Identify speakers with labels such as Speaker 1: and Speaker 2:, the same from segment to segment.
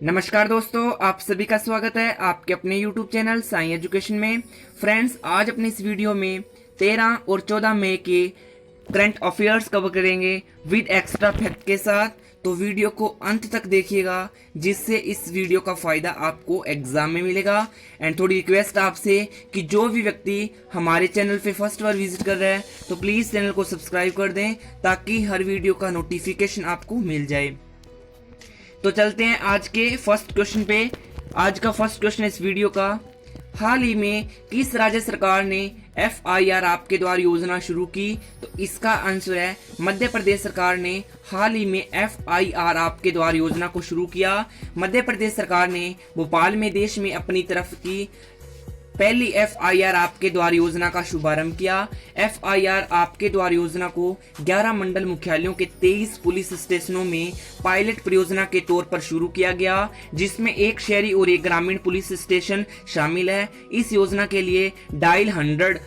Speaker 1: नमस्कार दोस्तों, आप सभी का स्वागत है आपके अपने YouTube चैनल साई एजुकेशन में। फ्रेंड्स, आज अपनी इस वीडियो में 13 और 14 मई के करंट अफेयर्स कवर करेंगे विद एक्स्ट्रा फैक्ट के साथ। तो वीडियो को अंत तक देखिएगा, जिससे इस वीडियो का फ़ायदा आपको एग्जाम में मिलेगा। एंड थोड़ी रिक्वेस्ट आपसे कि जो भी व्यक्ति हमारे चैनल पे फर्स्ट बार विजिट कर रहा है तो प्लीज़ चैनल को सब्सक्राइब कर दें, ताकि हर वीडियो का नोटिफिकेशन आपको मिल जाए। तो चलते हैं आज के फर्स्ट क्वेश्चन पे। आज का फर्स्ट क्वेश्चन इस वीडियो का, हाल ही में किस राज्य सरकार ने FIR आपके द्वार योजना शुरू की? तो इसका आंसर है मध्य प्रदेश सरकार ने हाल ही में FIR आपके द्वार योजना को शुरू किया। मध्य प्रदेश सरकार ने भोपाल में देश में अपनी तरफ की पहली FIR आपके द्वार योजना का शुभारंभ किया। FIR आपके द्वार योजना को 11 मंडल मुख्यालयों के 23 पुलिस स्टेशनों में पायलट परियोजना के तौर पर शुरू किया गया, जिसमें एक शहरी और एक ग्रामीण पुलिस स्टेशन शामिल है। इस योजना के लिए डायल 100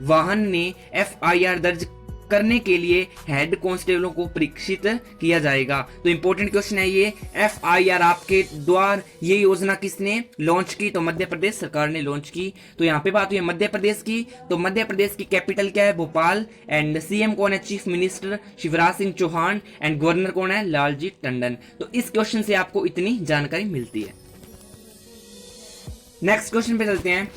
Speaker 1: वाहन ने FIR दर्ज करने के लिए हेड कांस्टेबलों को प्रशिक्षित किया जाएगा। तो इंपॉर्टेंट क्वेश्चन है ये, FIR आपके द्वार ये योजना किसने लॉन्च की? तो मध्य प्रदेश सरकार ने लॉन्च की। तो यहाँ पे बात हुई है मध्य प्रदेश की। तो मध्य प्रदेश की कैपिटल क्या है? भोपाल। एंड CM कौन है? Chief minister Shivraj Singh Chouhan. And governor कौन है? लालजी टंडन। तो इस क्वेश्चन से आपको इतनी जानकारी मिलती है। नेक्स्ट क्वेश्चन पे चलते हैं।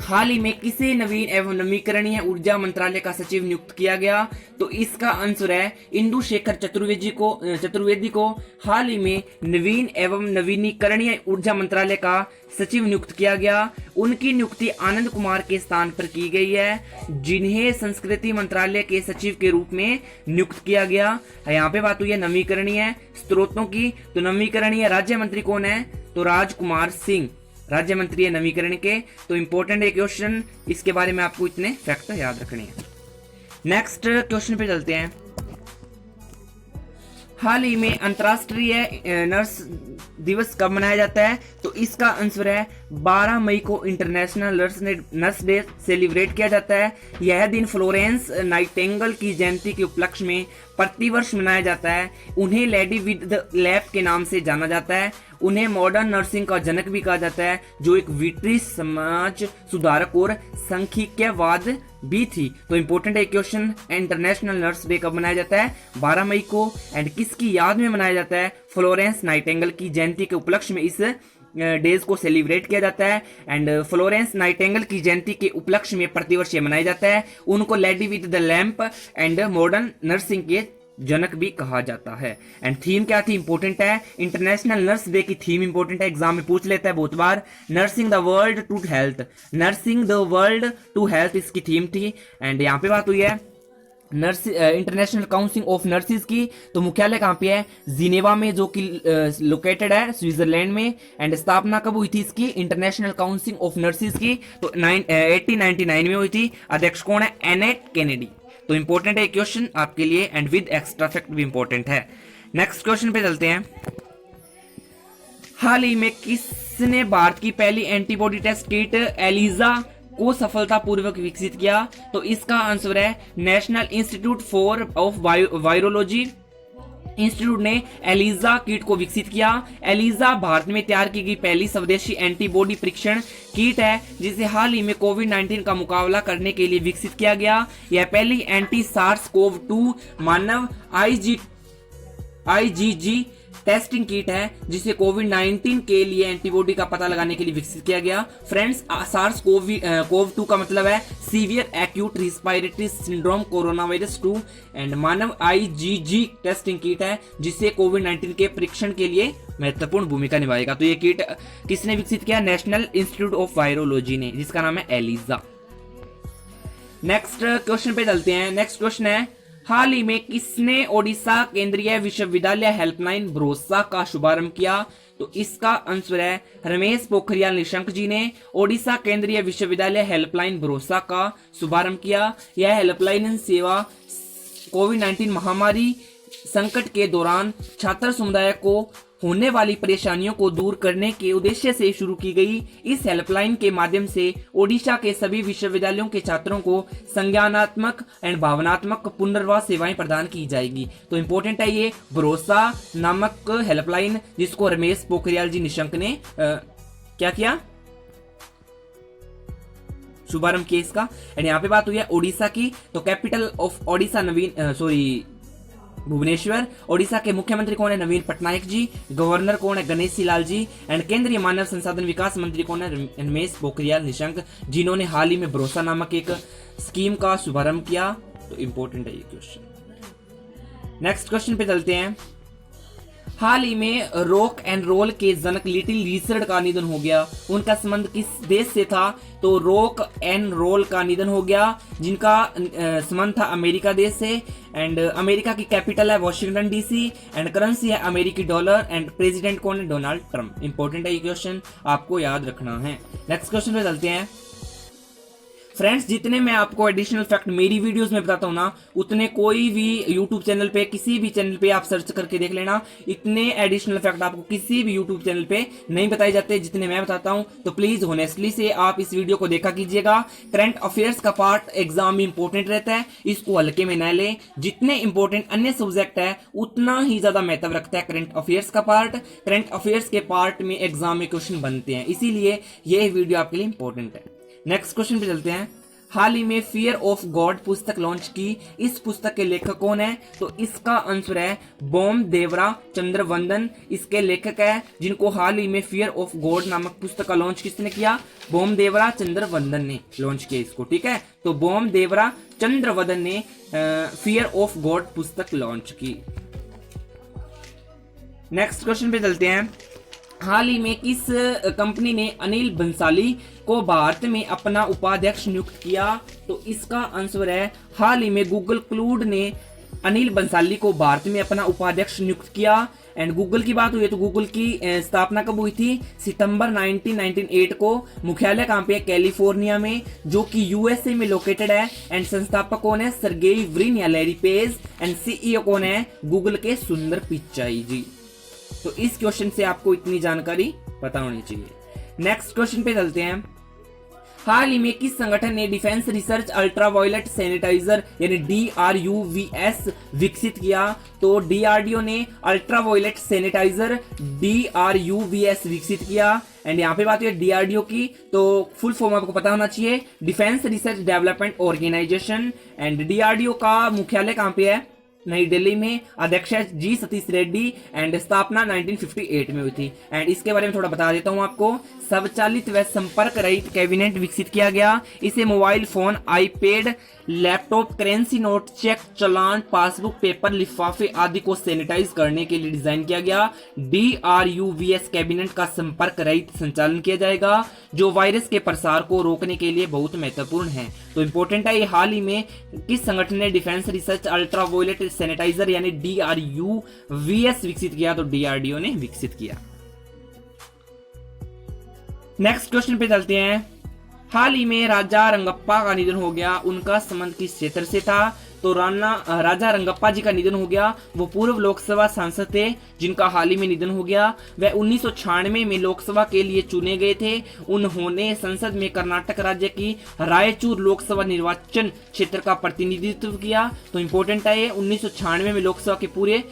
Speaker 1: हाल ही में किसे नवीन एवं नवीकरणीय ऊर्जा मंत्रालय का सचिव नियुक्त किया गया? तो इसका आंसर है इंदु शेखर चतुर्वेदी को हाल ही में नवीन एवं नवीनीकरणीय ऊर्जा मंत्रालय का सचिव नियुक्त किया गया। उनकी नियुक्ति आनंद कुमार के स्थान पर की गई है, जिन्हें संस्कृति मंत्रालय के सचिव के रूप में नियुक्त किया गया। यहाँ पे बात हुई है नवीकरणीय स्रोतों की। तो नवीकरणीय राज्य मंत्री कौन है? तो राजकुमार सिंह राज्य मंत्री है नवीकरण के। तो इंपॉर्टेंट है क्वेश्चन, इसके बारे में आपको इतने फैक्ट याद रखने हैं। नेक्स्ट क्वेश्चन पे चलते हैं। हाल ही में अंतर्राष्ट्रीय नर्स दिवस कब मनाया जाता है? तो इसका आंसर है 12 मई को इंटरनेशनल नर्स डे सेलिब्रेट किया जाता है। यह दिन फ्लोरेंस नाइटिंगेल की जयंती के उपलक्ष्य में प्रतिवर्ष मनाया जाता है। उन्हें लेडी विद द लैम्प के नाम से जाना जाता है। उन्हें मॉडर्न नर्सिंग का जनक भी कहा जाता है, जो एक ब्रिटिश समाज सुधारक और सांख्यिकीयवाद भी थी। तो इंपॉर्टेंट है क्वेश्चन, इंटरनेशनल नर्स डे कब मनाया जाता है? 12 मई को। एंड किसकी याद में मनाया जाता है? फ्लोरेंस नाइटिंगेल की जयंती के उपलक्ष्य में इस डेज को सेलिब्रेट किया जाता है। एंड फ्लोरेंस नाइटिंगेल की जयंती के उपलक्ष्य में प्रतिवर्ष ये मनाया जाता है। उनको lady with the lamp and modern nursing के जनक भी कहा जाता है। एंड थीम क्या थी? इंपॉर्टेंट है, इंटरनेशनल नर्स डे की थीम इंपॉर्टेंट है, एग्जाम में पूछ लेता है बहुत बार। Nursing the world to health, nursing the world to health इसकी थीम थी। एंड यहाँ पे बात हुई है इंटरनेशनल काउंसिल ऑफ नर्सिस की। तो मुख्यालय कहाँ पे है? जिनेवा में, जो कि लोकेटेड है स्विट्जरलैंड में। एंड स्थापना कब हुई थी इसकी? इंटरनेशनल काउंसिल ऑफ नर्सिस की तो 1899 में हुई थी। अध्यक्ष कौन है? Annette Kennedy. तो इंपॉर्टेंट है क्वेश्चन आपके लिए, एंड विद एक्स्ट्रा फैक्ट भी इंपॉर्टेंट है। नेक्स्ट क्वेश्चन पे चलते हैं। हाल ही में किसने भारत की पहली एंटीबॉडी टेस्ट किट एलिजा को सफलतापूर्वक विकसित किया? तो इसका आंसर है national institute of virology institute ने एलिजा किट को विकसित किया। एलिजा भारत में तैयार की गई पहली स्वदेशी एंटीबॉडी परीक्षण किट है, जिसे हाल ही में कोविड-19 का मुकाबला करने के लिए विकसित किया गया। यह पहली एंटी SARS-CoV-2 मानव IgG टेस्टिंग किट है, जिसे कोविड-19 के लिए एंटीबॉडी का पता लगाने के लिए विकसित किया गया। फ्रेंड्स, SARS-CoV-2 का मतलब है severe acute respiratory syndrome corona virus 2। And Manav IgG testing kit है, जिसे कोविड-19 के परीक्षण के लिए महत्वपूर्ण भूमिका निभाएगा। तो ये किट किसने विकसित किया? नेशनल इंस्टीट्यूट ऑफ वायरोलॉजी ने, जिसका नाम है एलिजा। नेक्स्ट क्वेश्चन पे चलते हैं। नेक्स्ट क्वेश्चन है, हाल ही में किसने ओडिशा केंद्रीय विश्वविद्यालय हेल्पलाइन भरोसा का शुभारंभ किया? तो इसका आंसर है रमेश पोखरियाल निशंक जी ने ओडिशा केंद्रीय विश्वविद्यालय हेल्पलाइन भरोसा का शुभारंभ किया। यह हेल्पलाइन सेवा कोविड-19 महामारी संकट के दौरान छात्र समुदाय को होने वाली परेशानियों को दूर करने के उद्देश्य से शुरू की गई इस हेल्पलाइन के माध्यम से ओडिशा के सभी विश्वविद्यालयों के छात्रों को संज्ञानात्मक एंड भावनात्मक पुनर्वास सेवाएं प्रदान की जाएगी। तो इम्पोर्टेंट है ये भरोसा नामक हेल्पलाइन, जिसको रमेश पोखरियाल जी निशंक ने क्या किया, शुभारंभ किया इसका। एंड यहाँ पे बात हुई है ओडिशा की, तो कैपिटल ऑफ ओडिशा भुवनेश्वर। ओडिशा के मुख्यमंत्री कौन है, नवीन पटनायक जी। गवर्नर कौन है, गणेशी लाल जी। एंड केंद्रीय मानव संसाधन विकास मंत्री कौन है, रमेश पोखरियाल निशंक, जिन्होंने हाल ही में भरोसा नामक एक स्कीम का शुभारंभ किया। तो इंपॉर्टेंट है ये क्वेश्चन। नेक्स्ट क्वेश्चन पे चलते हैं। हाल ही में रॉक एंड रोल के जनक लिटिल रिचर्ड का निधन हो गया। उनका संबंध किस देश से था, तो रॉक एंड रोल का निधन हो गया, जिनका संबंध था अमेरिका देश से। एंड अमेरिका की कैपिटल है वॉशिंगटन डीसी। एंड करेंसी है अमेरिकी डॉलर। एंड प्रेसिडेंट कौन है, डोनाल्ड ट्रंप। इंपॉर्टेंट है ये क्वेश्चन, आपको याद रखना है। नेक्स्ट क्वेश्चन पे चलते हैं। फ्रेंड्स, जितने मैं आपको एडिशनल फैक्ट मेरी वीडियोस में बताता हूं ना, उतने कोई भी यूट्यूब चैनल पे, किसी भी चैनल पे आप सर्च करके देख लेना, इतने एडिशनल फैक्ट आपको किसी भी यूट्यूब चैनल पे नहीं बताए जाते जितने मैं बताता हूं। तो प्लीज होनेस्टली से आप इस वीडियो को देखा कीजिएगा। करंट अफेयर्स का पार्ट एग्जाम में इंपॉर्टेंट रहता है, इसको हल्के में न लें। जितने इंपॉर्टेंट अन्य सब्जेक्ट है उतना ही ज्यादा महत्व रखता है करंट अफेयर्स का पार्ट। करंट अफेयर्स के पार्ट में एग्जाम में क्वेश्चन बनते हैं, इसीलिए यह वीडियो आपके लिए इंपॉर्टेंट है। नेक्स्ट क्वेश्चन पे चलते हैं। हाल ही में फियर ऑफ गॉड पुस्तक लॉन्च की, इस पुस्तक के लेखक कौन है, तो इसका आंसर है बॉम देवरा चंद्रवंदन। इसके लेखक है, जिनको हाल ही में फियर ऑफ गॉड नामक पुस्तक का लॉन्च किसने किया, बॉम देवरा चंद्रवंदन ने लॉन्च किया इसको। ठीक है, तो बॉम देवरा चंद्रवंदन ने फियर ऑफ गॉड पुस्तक लॉन्च की। नेक्स्ट क्वेश्चन पे चलते हैं। हाल ही में किस कंपनी ने अनिल बंसाली को भारत में अपना उपाध्यक्ष नियुक्त किया, तो इसका आंसर है हाल ही में गूगल क्लाउड ने अनिल बंसाली को भारत में अपना उपाध्यक्ष नियुक्त किया। एंड गूगल की बात हुई है तो गूगल की स्थापना कब हुई थी, सितंबर 1998 को। मुख्यालय कहां पे है, कैलिफोर्निया में, जो कि यूएसए में लोकेटेड है। एंड संस्थापक कौन है, सर्गेई ब्रिन या लैरी पेज। एंड सीईओ कौन है, गूगल के सुंदर पिचाई जी। तो इस क्वेश्चन से आपको इतनी जानकारी पता होनी चाहिए। नेक्स्ट क्वेश्चन पे चलते हैं। हाल ही में किस संगठन ने डिफेंस रिसर्च अल्ट्रावायलेट सैनिटाइजर यानी DRUVS विकसित किया, तो डीआरडीओ ने अल्ट्रावायलेट सैनिटाइजर DRUVS विकसित किया। एंड यहाँ पे बात है डीआरडीओ की, तो फुल फॉर्म आपको पता होना चाहिए, defence research development organisation. And DRDO का मुख्यालय कहाँ पे है, नई दिल्ली में। अध्यक्ष जी सतीश रेड्डी। एंड स्थापना 1958 में हुई थी। एंड इसके बारे में थोड़ा बता देता हूं आपको। स्वचालित व संपर्क रहित कैबिनेट विकसित किया गया। इसे mobile phone, iPad, laptop, currency note, cheque, चालान, पासबुक, पेपर, लिफाफे आदि को सैनिटाइज करने के लिए डिजाइन किया गया। DRUVS कैबिनेट का संपर्क रहित संचालन किया जाएगा, जो वायरस के प्रसार को रोकने के लिए बहुत महत्वपूर्ण है। तो इंपॉर्टेंट है, ये हाल ही में किस संगठन ने डिफेंस रिसर्च अल्ट्रावायलेट सैनिटाइजर यानी DRUVS विकसित किया, तो DRDO ने विकसित किया। नेक्स्ट क्वेश्चन पे चलते हैं। हाल ही में राजा रंगप्पा का निधन हो गया, उनका संबंध किस क्षेत्र से था, तो राजा रंगप्पा जी का निधन हो गया। वो पूर्व लोकसभा सांसद थे, जिनका हाल ही में निधन हो गया। वह 1996 में लोकसभा के लिए चुने गए थे। उन्होंने संसद में कर्नाटक राज्य की रायचूर लोकसभा निर्वाचन क्षेत्र का प्रतिनिधित्व किया। तो इंपॉर्टेंट है ये, 1996 में लोकसभा के पूरे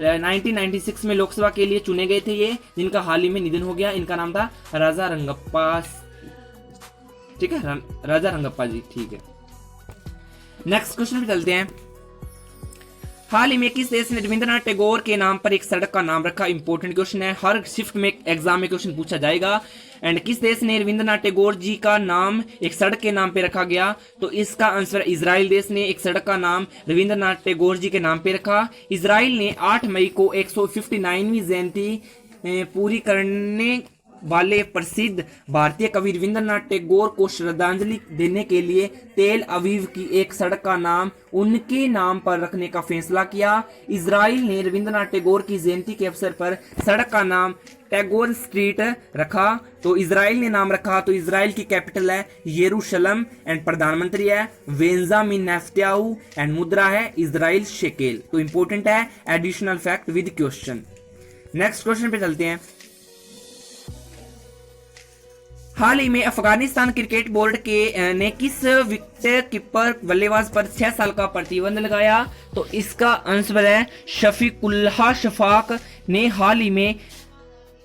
Speaker 1: 1996 में लोकसभा के लिए चुने गए थे ये, जिनका हाल ही में निधन हो गया। इनका नाम था राजा रंगप्पा। ठीक है, राजा रंगप्पा जी। ठीक है, नेक्स्ट क्वेश्चन पे चलते हैं। हाल ही में किस देश ने रविंद्रनाथ टैगोर के नाम पर एक सड़क का नाम रखा, इंपॉर्टेंट क्वेश्चन है, हर शिफ्ट में एग्जाम में क्वेश्चन पूछा जाएगा। एंड किस देश ने रविंद्रनाथ टैगोर जी का नाम एक सड़क के नाम पे रखा गया, तो इसका आंसर इजराइल देश ने एक सड़क का नाम रविंद्रनाथ टैगोर जी के नाम पे रखा। इजराइल ने 8 मई को 159वीं जयंती पूरी करने वाले प्रसिद्ध भारतीय कवि रविंद्रनाथ टैगोर को श्रद्धांजलि देने के लिए तेल अवीव की एक सड़क का नाम उनके नाम पर रखने का फैसला किया। इजराइल ने रविंद्रनाथ टैगोर की जयंती के अवसर पर सड़क का नाम टैगोर स्ट्रीट रखा। तो इजराइल ने नाम रखा। तो इजराइल की कैपिटल है यरूशलेम एंड प्रधानमंत्री है बेंजामिन नेतन्याहू एंड मुद्रा है इजराइल शेकेल। तो इंपॉर्टेंट है additional fact with question. Next question पे चलते हैं। हाल ही में अफगानिस्तान क्रिकेट बोर्ड के ने किस विकेट कीपर बल्लेबाज पर 6 साल का प्रतिबंध लगाया? तो इसका आंसर है शफीकुल्लाह शफाक ने हाल ही में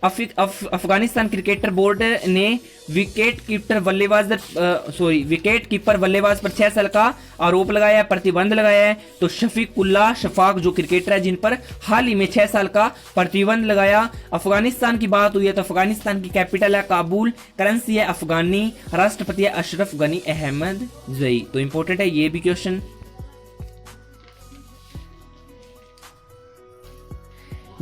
Speaker 1: अफगानिस्तान क्रिकेटर बोर्ड ने विकेट कीपर बल्लेबाज पर 6 साल का आरोप लगाया है, प्रतिबंध लगाया है। तो शफीकुल्लाह शफाक जो क्रिकेटर है जिन पर हाल ही में 6 साल का प्रतिबंध लगाया। अफगानिस्तान की बात हुई है तो अफगानिस्तान की कैपिटल है काबुल, करेंसी है अफगानी, राष्ट्रपति है अशरफ गनी अहमद जई। तो इंपॉर्टेंट है ये भी क्वेश्चन।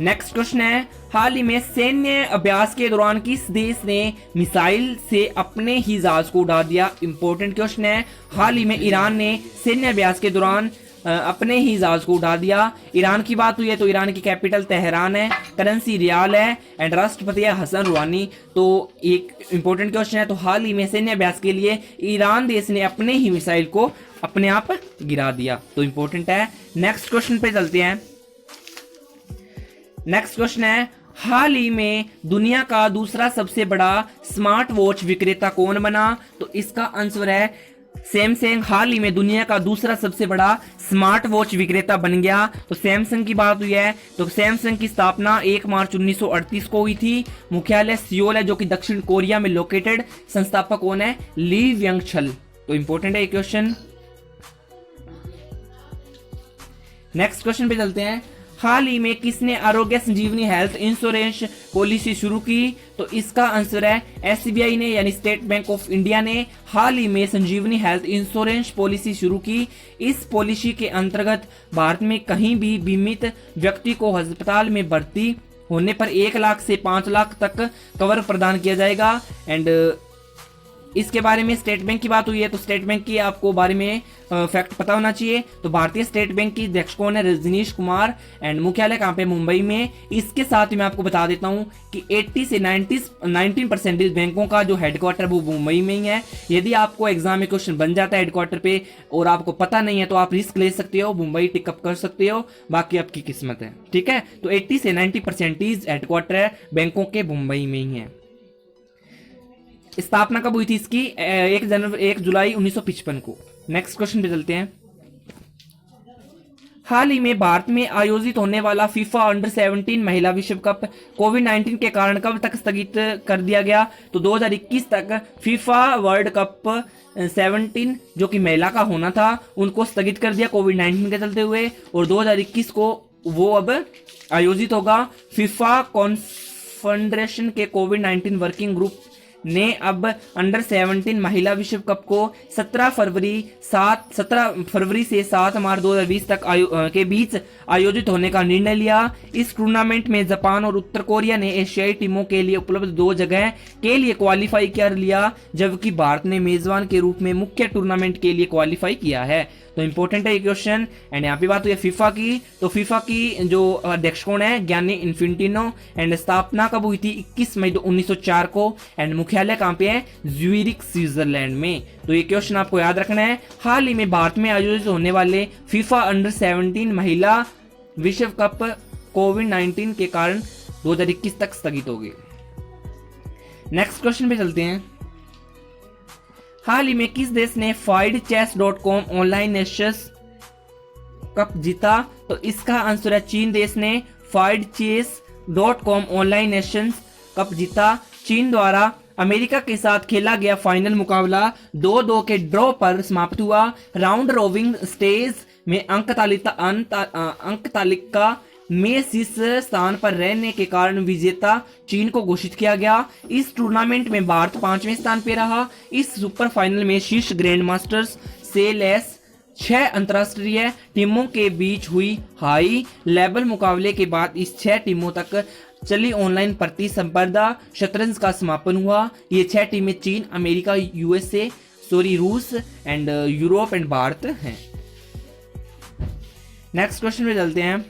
Speaker 1: नेक्स्ट क्वेश्चन है, हाल ही में सैन्य अभ्यास के दौरान किस देश ने मिसाइल से अपने ही जहाज को उड़ा दिया? इंपॉर्टेंट क्वेश्चन है। हाल ही में ईरान ने सैन्य अभ्यास के दौरान अपने ही जहाज को उड़ा दिया। ईरान की बात हुई है तो ईरान की कैपिटल तेहरान है, करेंसी रियाल है एंड राष्ट्रपति है हसन रूहानी। तो एक इंपॉर्टेंट क्वेश्चन है। तो हाल ही में सैन्य अभ्यास के लिए ईरान देश ने अपने ही मिसाइल को अपने आप गिरा दिया। तो इंपॉर्टेंट है। नेक्स्ट क्वेश्चन पे चलते हैं। नेक्स्ट क्वेश्चन है, हाल ही में दुनिया का दूसरा सबसे बड़ा स्मार्ट वॉच विक्रेता कौन बना? तो इसका आंसर है सैमसंग। हाल ही में दुनिया का दूसरा सबसे बड़ा स्मार्ट वॉच विक्रेता बन गया। तो सैमसंग की बात हुई है तो सैमसंग की स्थापना 1 मार्च 1938 को हुई थी। मुख्यालय सियोल है जो कि दक्षिण कोरिया में लोकेटेड। संस्थापक कौन है? ली व्यंग छल। तो इंपॉर्टेंट है ये क्वेश्चन। नेक्स्ट क्वेश्चन पे चलते हैं। हाल ही में किसने आरोग्य संजीवनी हेल्थ इंश्योरेंस पॉलिसी शुरू की? तो इसका आंसर है एसबीआई ने यानी स्टेट बैंक ऑफ इंडिया ने हाल ही में संजीवनी हेल्थ इंश्योरेंस पॉलिसी शुरू की। इस पॉलिसी के अंतर्गत भारत में कहीं भी बीमित व्यक्ति को अस्पताल में भर्ती होने पर 1 लाख से 5 लाख तक कवर प्रदान किया जाएगा। एंड इसके बारे में स्टेट बैंक की बात हुई है तो स्टेट बैंक की आपको बारे में फैक्ट पता होना चाहिए। तो भारतीय स्टेट बैंक की अध्यक्ष कौन है? रजनीश कुमार एंड मुख्यालय कहाँ पे? मुंबई में। इसके साथ ही मैं आपको बता देता हूँ कि 80 से 19% बैंकों का जो हेडक्वार्टर वो मुंबई में ही है। यदि आपको एग्जाम में क्वेश्चन बन जाता है हेडक्वार्टर पे और आपको पता नहीं है तो आप रिस्क ले सकते हो, मुंबई टिकअप कर सकते हो, बाकी आपकी किस्मत है। ठीक है, तो 80 से 90% हेडक्वार्टर है बैंकों के मुंबई में ही है। स्थापना कब हुई थी इसकी? 1 जुलाई 1955 को। नेक्स्ट क्वेश्चन पे चलते हैं। हाल ही में भारत में आयोजित होने वाला फीफा अंडर 17 महिला विश्व कप कोविड-19 के कारण कब तक स्थगित कर दिया गया? तो 2021 तक फीफा वर्ल्ड कप 17 जो कि महिला का होना था उनको स्थगित कर दिया कोविड-19 के चलते हुए, और 2021 को वो अब आयोजित होगा। फीफा कॉन्फेडरेशन के कोविड-19 वर्किंग ग्रुप ने अब अंडर 17 महिला विश्व कप को 17 फरवरी से 7 मार्च 2020 तक के बीच आयोजित होने का निर्णय लिया। इस टूर्नामेंट में जापान और उत्तर कोरिया ने एशियाई टीमों के लिए उपलब्ध 2 जगह के लिए क्वालिफाई कर लिया, जबकि भारत ने मेजबान के रूप में मुख्य टूर्नामेंट के लिए क्वालिफाई किया है। तो इंपॉर्टेंट है ये क्वेश्चन। एंड यहाँ पे बात हुई है फीफा की, तो फीफा की जो अध्यक्ष कौन है? गियानी इन्फेंटिनो। एंड स्थापना कब हुई थी? 21 मई 1904 को। एंड मुख्यालय कहाँ पे है? ज्यूरिख स्विट्जरलैंड में। तो ये क्वेश्चन आपको याद रखना है। हाल ही में भारत में आयोजित होने वाले फीफा अंडर 17 महिला विश्व कप कोविड-19 के कारण 2021 तक स्थगित हो गए। नेक्स्ट क्वेश्चन पे चलते हैं। हाल ही में किस देश ने FIDECHESS.com ऑनलाइन नेशंस कप जीता? तो इसका आंसर है चीन देश ने FIDECHESS.com ऑनलाइन नेशंस कप जीता। चीन द्वारा अमेरिका के साथ खेला गया फाइनल मुकाबला 2-2 के ड्रॉ पर समाप्त हुआ। राउंड रोबिन स्टेज में अंक तालिका में शीर्ष स्थान पर रहने के कारण विजेता चीन को घोषित किया गया। इस टूर्नामेंट में भारत 5वें स्थान पर रहा। इस सुपर फाइनल में शीर्ष ग्रैंड मास्टर्स से लैस 6 अंतरराष्ट्रीय टीमों के बीच हुई हाई लेवल मुकाबले के बाद इस 6 टीमों तक चली ऑनलाइन प्रतिस्पर्धा शतरंज का समापन हुआ। ये 6 टीमें चीन, अमेरिका, रूस एंड यूरोप एंड भारत हैं। नेक्स्ट क्वेश्चन पे चलते हैं।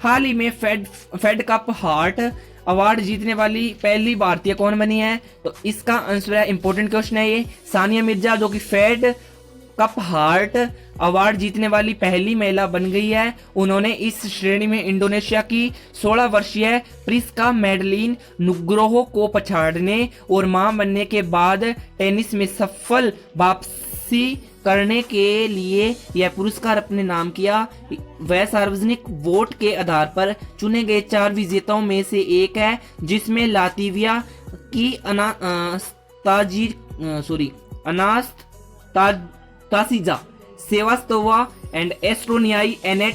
Speaker 1: हाल ही में फेड कप हार्ट अवार्ड जीतने वाली पहली भारतीय कौन बनी है? तो इसका आंसर है, इंपॉर्टेंट क्वेश्चन है ये, सानिया मिर्जा, जो कि फेड कप हार्ट अवार्ड जीतने वाली पहली महिला बन गई है। उन्होंने इस श्रेणी में इंडोनेशिया की 16 वर्षीय प्रिस्का मेडलिन नुग्रोहो को पछाड़ने और मां बनने के बाद टेनिस में सफल वापसी करने के लिए यह पुरस्कार अपने नाम किया। वह सार्वजनिक वोट के आधार पर चुने गए 4 विजेताओं में से एक है, जिसमें लातविया की अनास्तासिजा सेवास्तोवा एंड एस्टोनियाई एनेट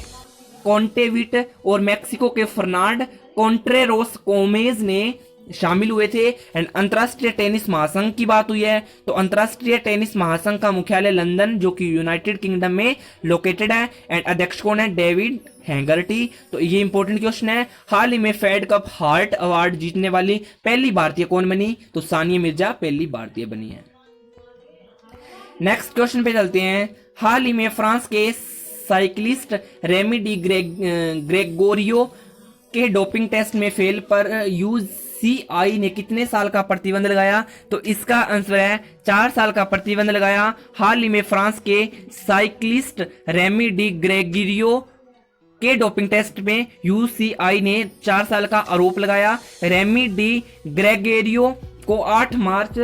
Speaker 1: कॉन्टेविट और मेक्सिको के फर्नांड कॉन्ट्रेरोस कोमेज ने शामिल हुए थे। एंड अंतर्राष्ट्रीय टेनिस महासंघ की बात हुई है, तो अंतर्राष्ट्रीय टेनिस महासंघ का मुख्यालय लंदन, जो कि यूनाइटेड किंगडम में लोकेटेड है। एंड अध्यक्ष कौन है? डेविड हैंगर्टी। तो ये इंपॉर्टेंट क्वेश्चन है। हाल ही में फेड कप हार्ट अवार्ड जीतने वाली पहली भारतीय कौन बनी? तो सानिया मिर्जा पहली भारतीय बनी है। नेक्स्ट क्वेश्चन पे चलते हैं। हाल ही में फ्रांस के साइक्लिस्ट रेमी डी ग्रेगोरियो के डोपिंग टेस्ट में फेल पर यूसीआई ने कितने साल का प्रतिबंध लगाया? तो इसका आंसर है 4 साल का प्रतिबंध लगाया। हाल ही में फ्रांस के साइक्लिस्ट रेमी डी ग्रेगोरियो के डोपिंग टेस्ट में यूसीआई ने 4 साल का आरोप लगाया। रेमी डी ग्रेगोरियो को 8 मार्च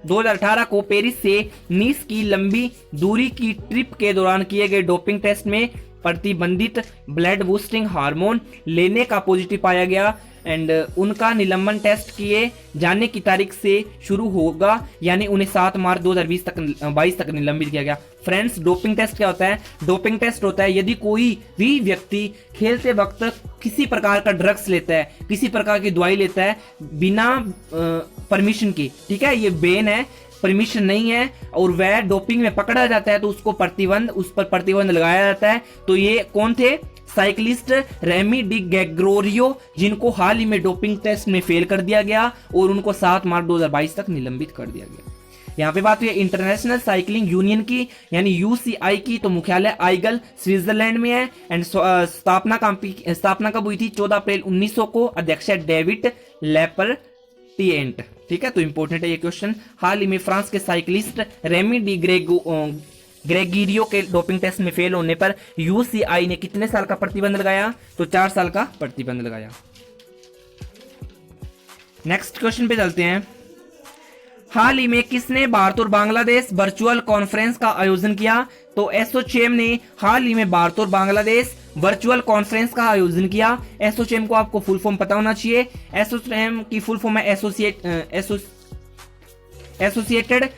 Speaker 1: 2018 को पेरिस से नीस की लंबी दूरी की ट्रिप के दौरान किए गए डोपिंग टेस्ट में प्रतिबंधित ब्लड बूस्टिंग हार्मोन लेने का पॉजिटिव पाया गया। एंड उनका निलंबन टेस्ट किए जाने की तारीख से शुरू होगा, यानी उन्हें 7 मार्च 2022 तक निलंबित किया गया। फ्रेंड्स, डोपिंग टेस्ट क्या होता है? डोपिंग टेस्ट होता है यदि कोई भी व्यक्ति खेलते वक्त किसी प्रकार का ड्रग्स लेता है, किसी प्रकार की दवाई लेता है बिना परमिशन की, ठीक है, ये बैन है, परमिशन नहीं है, और वह डोपिंग में पकड़ा जाता है तो उस पर प्रतिबंध लगाया जाता है। तो ये कौन थे? साइक्लिस्ट रेमी डी ग्रेगोरियो, जिनको हाल ही में डोपिंग टेस्ट में फेल कर दिया गया और उनको 7 मार्च 2022 तक निलंबित कर दिया गया। यहाँ पे बात हुई इंटरनेशनल साइकिलिंग यूनियन की, यानी यूसीआई की, तो मुख्यालय आइगल स्विट्जरलैंड में है। एंड स्थापना कब हुई थी? 14 अप्रैल 1900 को। अध्यक्ष है डेविड लेपर्टिएंट। ठीक है, तो इंपॉर्टेंट है ये क्वेश्चन। हाल ही में फ्रांस के साइकिलिस्ट रेमी डी ग्रेगोरियो के डोपिंग टेस्ट में फेल होने पर यूसीआई ने कितने साल का प्रतिबंध लगाया? तो 4 साल का प्रतिबंध लगाया। नेक्स्ट क्वेश्चन पे चलते हैं। हाल ही में किसने भारत और बांग्लादेश वर्चुअल कॉन्फ्रेंस का आयोजन किया? तो एसोचैम ने हाल ही में भारत और बांग्लादेश वर्चुअल कॉन्फ्रेंस का आयोजन किया। एसोचैम को आपको फुल फॉर्म पता होना चाहिए। एसोचैम की फुल फॉर्म है associated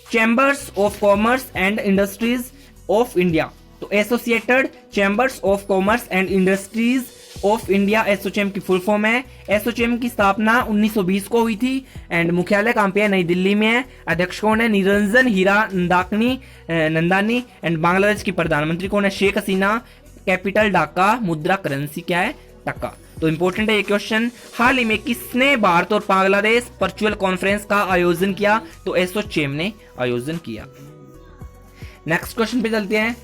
Speaker 1: chambers of commerce and industries of India. तो associated chambers of commerce and industries of India ASSOCHAM की फुल फॉर्म है। एसोचैम की स्थापना 1920 को हुई थी। एंड मुख्यालय कहाँ पे है? नई दिल्ली में है। अध्यक्ष कौन है? निरंजन हीरा नंदानी। एंड बांग्लादेश की प्रधानमंत्री कौन है? शेख हसीना। कैपिटल ढाका। मुद्रा करेंसी क्या है? टका। तो इंपॉर्टेंट है ये क्वेश्चन। हाल ही में किसने भारत और बांग्लादेश वर्चुअल कॉन्फ्रेंस का आयोजन किया? तो एसोचैम ने आयोजन किया। नेक्स्ट क्वेश्चन पे चलते हैं।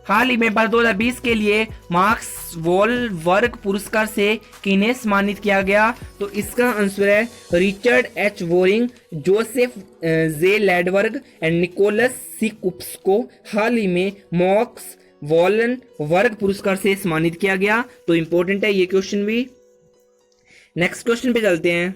Speaker 1: हाल ही में 2020 के लिए मार्क्स वॉलबर्ग पुरस्कार से किन्हें सम्मानित किया गया? तो इसका आंसर है Richard H Waring, Joseph J Landsberg and Nicholas C Coops को हाल ही में मार्क्स वॉलन वर्ग पुरस्कार से सम्मानित किया गया। तो इंपॉर्टेंट है ये क्वेश्चन भी। नेक्स्ट क्वेश्चन पे चलते हैं।